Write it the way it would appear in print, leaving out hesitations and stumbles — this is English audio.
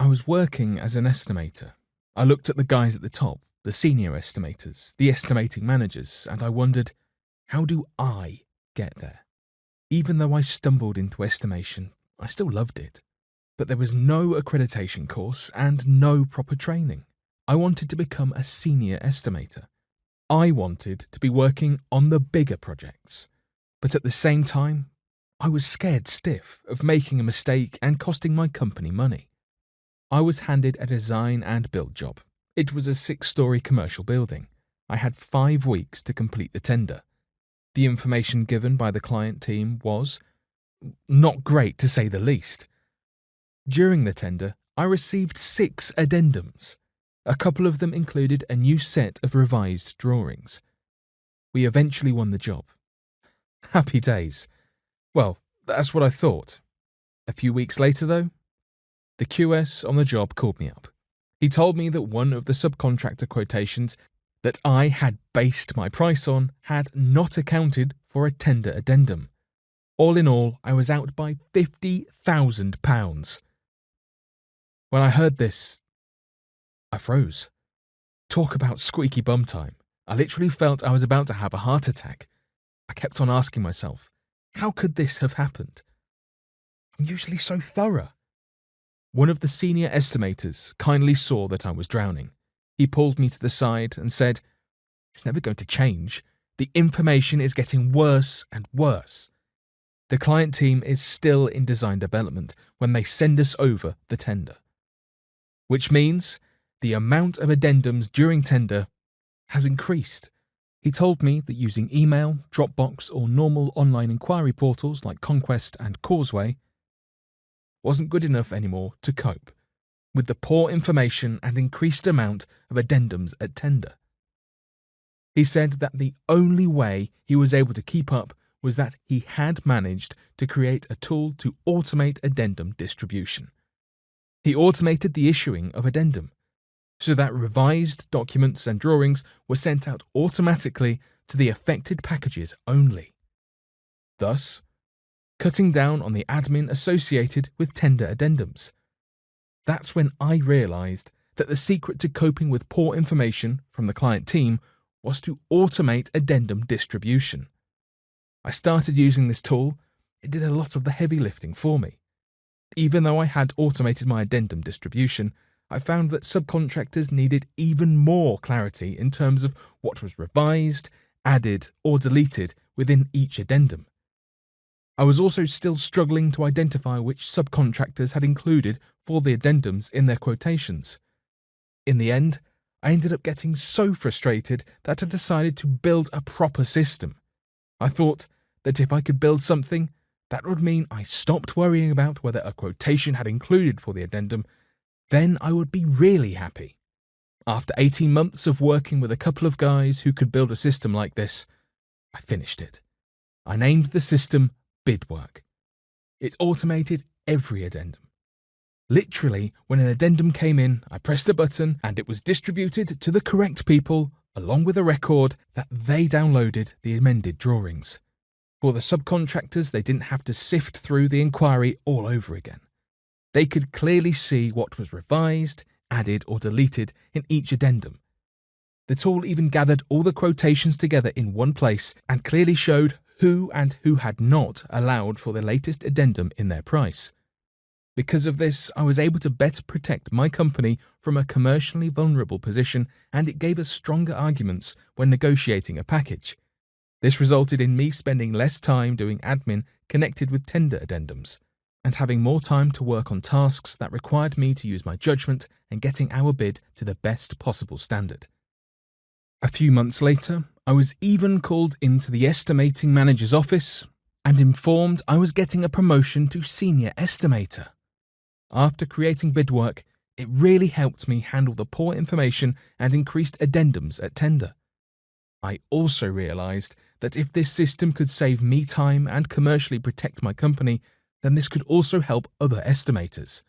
was working as an estimator. I looked at the guys at the top, the senior estimators, the estimating managers, and I wondered, how do I get there? Even though I stumbled into estimation, I still loved it. But there was no accreditation course and no proper training. I wanted to become a senior estimator. I wanted to be working on the bigger projects. But at the same time, I was scared stiff of making a mistake and costing my company money. I was handed a design and build job. It was a 6-story commercial building. I had 5 weeks to complete the tender. The information given by the client team was not great, to say the least. During the tender, I received 6 addendums. A couple of them included a new set of revised drawings. We eventually won the job. Happy days. Well, that's what I thought. A few weeks later, though, the QS on the job called me up. He told me that one of the subcontractor quotations that I had based my price on had not accounted for a tender addendum. All in all, I was out by £50,000. When I heard this, I froze. Talk about squeaky bum time. I literally felt I was about to have a heart attack. I kept on asking myself, how could this have happened? I'm usually so thorough. One of the senior estimators kindly saw that I was drowning. He pulled me to the side and said, "It's never going to change. The information is getting worse and worse. The client team is still in design development when they send us over the tender. Which means the amount of addendums during tender has increased." He told me that using email, Dropbox, or normal online inquiry portals like Conquest and Causeway wasn't good enough anymore to cope with the poor information and increased amount of addendums at tender. He said that the only way he was able to keep up was that he had managed to create a tool to automate addendum distribution. He automated the issuing of addendum, so that revised documents and drawings were sent out automatically to the affected packages only, thus cutting down on the admin associated with tender addendums. That's when I realised that the secret to coping with poor information from the client team was to automate addendum distribution. I started using this tool. It did a lot of the heavy lifting for me. Even though I had automated my addendum distribution, I found that subcontractors needed even more clarity in terms of what was revised, added, or deleted within each addendum. I was also still struggling to identify which subcontractors had included for the addendums in their quotations. In the end, I ended up getting so frustrated that I decided to build a proper system. I thought that if I could build something, that would mean I stopped worrying about whether a quotation had included for the addendum. Then I would be really happy. After 18 months of working with a couple of guys who could build a system like this, I finished it. I named the system BidWork. It automated every addendum. Literally, when an addendum came in, I pressed a button and it was distributed to the correct people along with a record that they downloaded the amended drawings. For the subcontractors, they didn't have to sift through the inquiry all over again. They could clearly see what was revised, added, or deleted in each addendum. The tool even gathered all the quotations together in one place and clearly showed who and who had not allowed for the latest addendum in their price. Because of this, I was able to better protect my company from a commercially vulnerable position, and it gave us stronger arguments when negotiating a package. This resulted in me spending less time doing admin connected with tender addendums, and having more time to work on tasks that required me to use my judgment and getting our bid to the best possible standard. A few months later, I was even called into the estimating manager's office and informed I was getting a promotion to senior estimator. After creating BidWork, it really helped me handle the poor information and increased addendums at tender. I also realised that if this system could save me time and commercially protect my company, then this could also help other estimators.